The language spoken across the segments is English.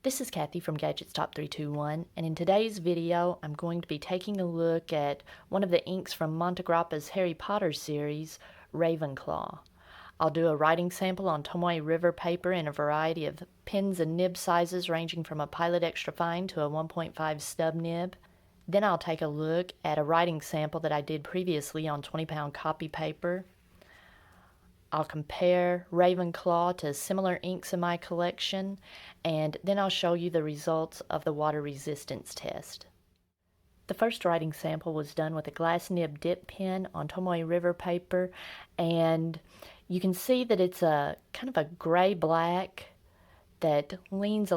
This is Kathy from Gadgets Top 321, and in today's video I'm going to be taking a look at one of the inks from Montegrappa's Harry Potter series, Ravenclaw. I'll do a writing sample on Tomoe River paper in a variety of pens and nib sizes ranging from a Pilot Extra Fine to a 1.5 stub nib. Then I'll take a look at a writing sample that I did previously on 20-pound copy paper. I'll compare Ravenclaw to similar inks in my collection, and then I'll show you the results of the water resistance test. The first writing sample was done with a glass nib dip pen on Tomoe River paper, and you can see that it's a kind of a gray-black that leans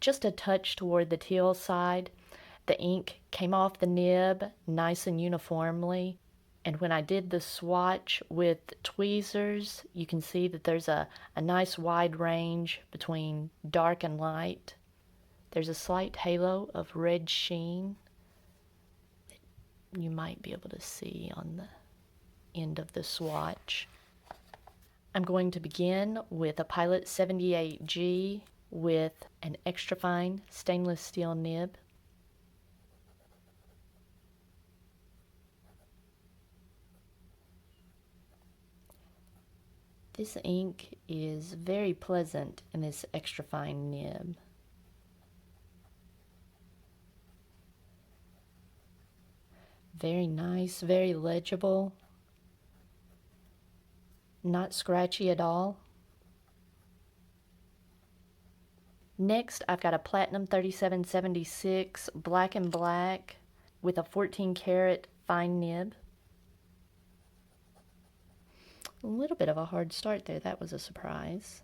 just a touch toward the teal side. The ink came off the nib nice and uniformly. And when I did the swatch with tweezers, you can see that there's a nice wide range between dark and light. There's a slight halo of red sheen that you might be able to see on the end of the swatch. I'm going to begin with a Pilot 78G with an extra fine stainless steel nib. This ink is very pleasant in this extra fine nib. Very nice, very legible, not scratchy at all. Next, I've got a Platinum 3776 black and black with a 14 karat fine nib. A little bit of a hard start there. That was a surprise.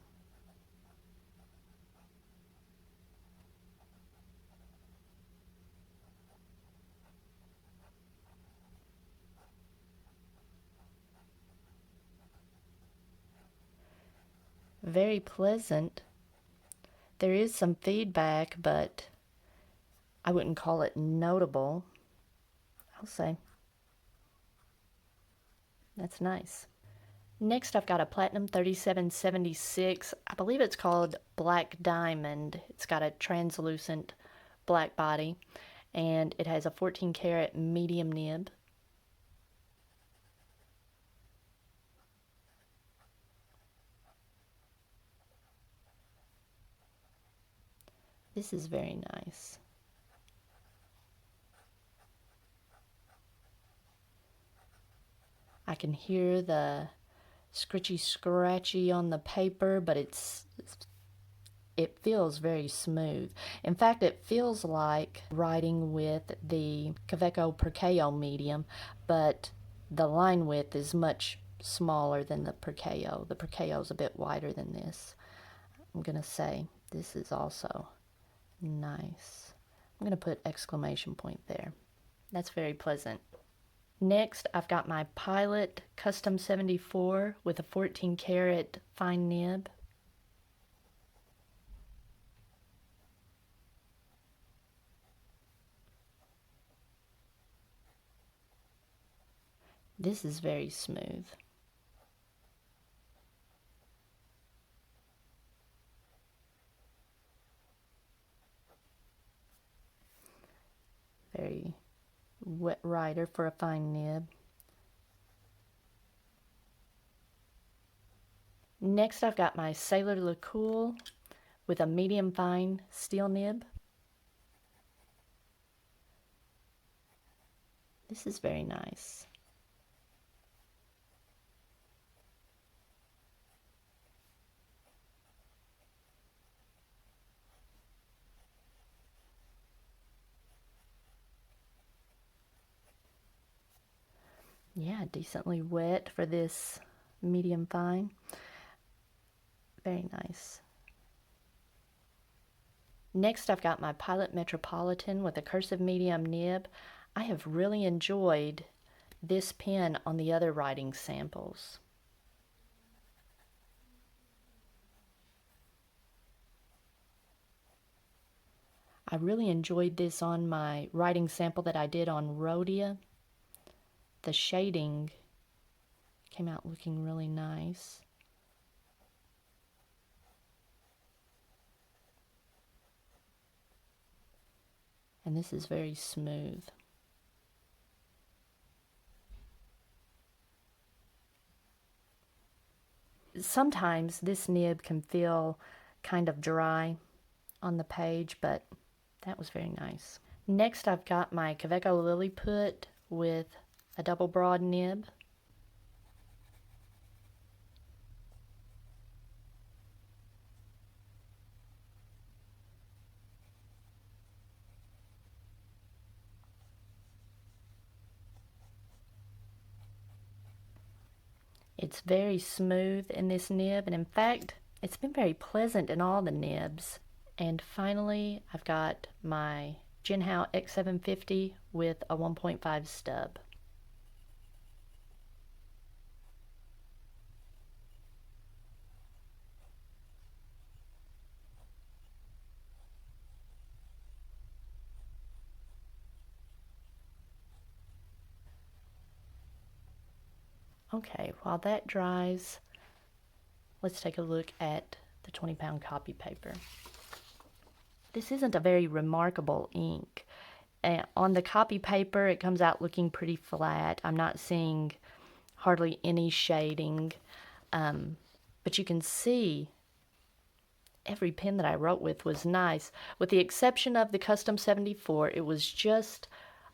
Very pleasant. There is some feedback, but I wouldn't call it notable. I'll say that's nice. Next, I've got a Platinum 3776. I believe it's called Black Diamond. It's got a translucent black body, and it has a 14 karat medium nib. This is very nice. I can hear the scritchy scratchy on the paper, but it feels very smooth. In fact, it feels like writing with the Quebeco medium, but the line width is much smaller than the Quebeco. The Quebeco is a bit wider than this. I'm going to say this is also nice. I'm going to put exclamation point there. That's very pleasant. Next, I've got my Pilot Custom 74 with a 14 karat fine nib. This is very smooth. Very wet writer for a fine nib. Next, I've got my Sailor LeCool with a medium fine steel nib. This is very nice. Yeah, decently wet for this medium fine. Very nice. Next, I've got my Pilot Metropolitan with a cursive medium nib. I have really enjoyed this pen on the other writing samples. I really enjoyed this on my writing sample that I did on Rhodia. The shading came out looking really nice. and this is very smooth. Sometimes this nib can feel kind of dry on the page, but that was very nice. Next, I've got my Quebeco Lily put with a double broad nib. It's very smooth in this nib, and in fact, it's been very pleasant in all the nibs. And finally, I've got my Jinhao X750 with a 1.5 stub. Okay, while that dries, let's take a look at the 20-pound copy paper. This isn't a very remarkable ink. On the copy paper, it comes out looking pretty flat. I'm not seeing hardly any shading, but you can see every pen that I wrote with was nice. With the exception of the Custom 74, it was just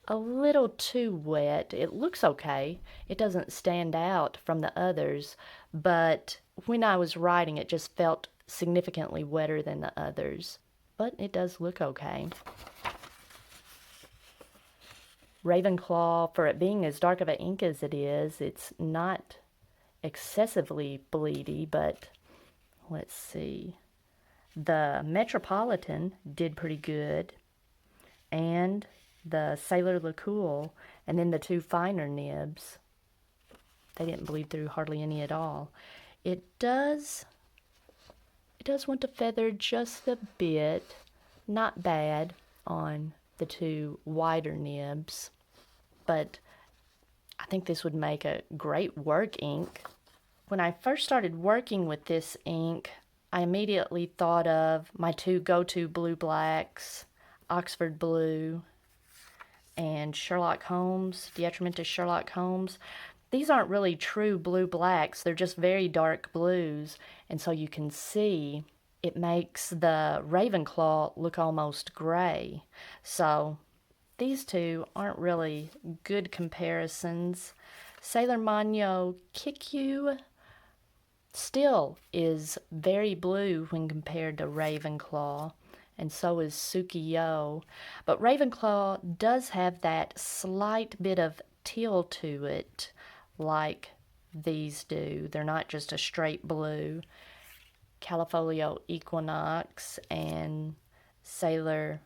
a little too wet. It looks okay. It doesn't stand out from the others, but when I was writing, it just felt significantly wetter than the others. But it does look okay. Ravenclaw, for it being as dark of an ink as it is, it's not excessively bleedy, but let's see. The Metropolitan did pretty good, and the Sailor LeCool, and then the two finer nibs, they didn't bleed through hardly any at all. It does want to feather just a bit, not bad on the two wider nibs, but I think this would make a great work ink. When I first started working with this ink, I immediately thought of my two go-to blue blacks, Oxford Blue and Sherlock Holmes, Diatramentus Sherlock Holmes. These aren't really true blue blacks, they're just very dark blues, and so you can see it makes the Ravenclaw look almost gray. So these two aren't really good comparisons. Sailor Mano Kikyu still is very blue when compared to Ravenclaw, and so is Sukiyo. But Ravenclaw does have that slight bit of teal to it, like these do. They're not just a straight blue. Califolio Equinox and Sailor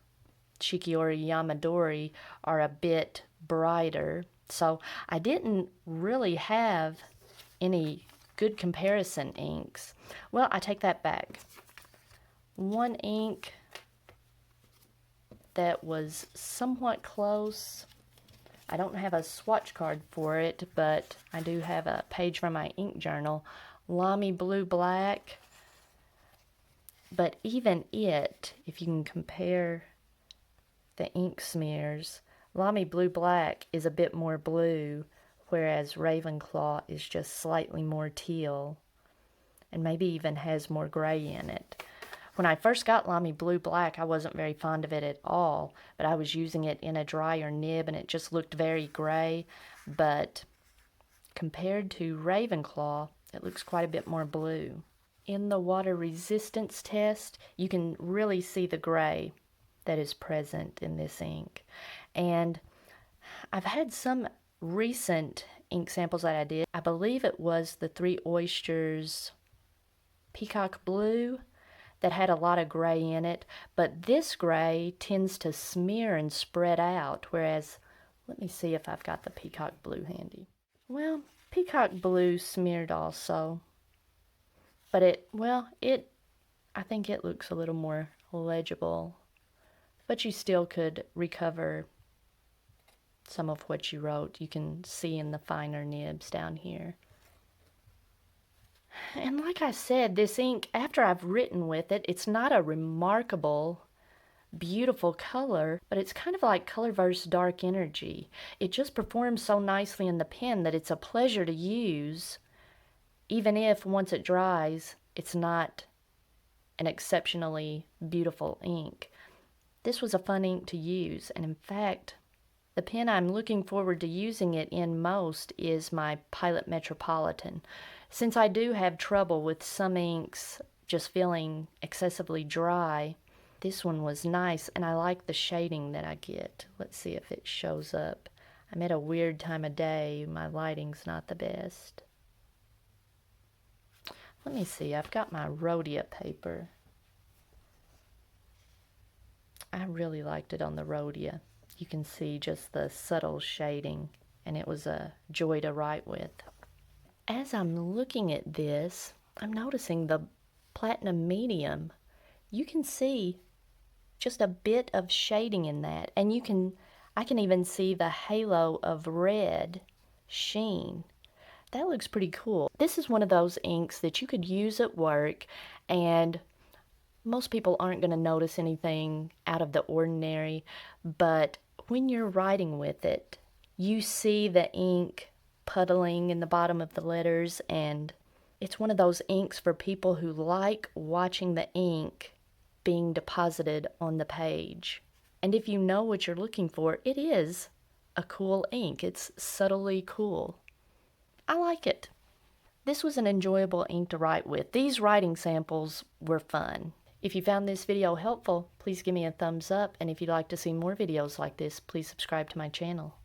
Shikiori Yamadori are a bit brighter. So I didn't really have any good comparison inks. Well, I take that back. One ink that was somewhat close, I don't have a swatch card for it, but I do have a page from my ink journal, Lamy Blue Black. But even it, if you can compare the ink smears, Lamy Blue Black is a bit more blue, whereas Ravenclaw is just slightly more teal, and maybe even has more gray in it. When I first got Lamy Blue Black, I wasn't very fond of it at all, but I was using it in a drier nib, and it just looked very gray. But compared to Ravenclaw, it looks quite a bit more blue. In the water resistance test, you can really see the gray that is present in this ink. And I've had some recent ink samples that I did. I believe it was the Three Oysters Peacock Blue that had a lot of gray in it, but this gray tends to smear and spread out, whereas, let me see if I've got the Peacock Blue handy. Well, Peacock Blue smeared also, but I think it looks a little more legible, but you still could recover some of what you wrote. You can see in the finer nibs down here. And like I said, this ink, after I've written with it, it's not a remarkable beautiful color, but it's kind of like color versus dark energy. It just performs so nicely in the pen that it's a pleasure to use, even if once it dries, it's not an exceptionally beautiful ink. This was a fun ink to use, and in fact, the pen I'm looking forward to using it in most is my Pilot Metropolitan. Since I do have trouble with some inks just feeling excessively dry, this one was nice, and I like the shading that I get. Let's see if it shows up. I'm at a weird time of day. My lighting's not the best. Let me see. I've got my Rhodia paper. I really liked it on the Rhodia. You can see just the subtle shading, and it was a joy to write with. As I'm looking at this, I'm noticing the platinum medium. You can see just a bit of shading in that, and I can even see the halo of red sheen. That looks pretty cool. This is one of those inks that you could use at work, and most people aren't going to notice anything out of the ordinary, but when you're writing with it, you see the ink puddling in the bottom of the letters, and it's one of those inks for people who like watching the ink being deposited on the page. And if you know what you're looking for, it is a cool ink. It's subtly cool. I like it. This was an enjoyable ink to write with. These writing samples were fun. If you found this video helpful, please give me a thumbs up, and if you'd like to see more videos like this, please subscribe to my channel.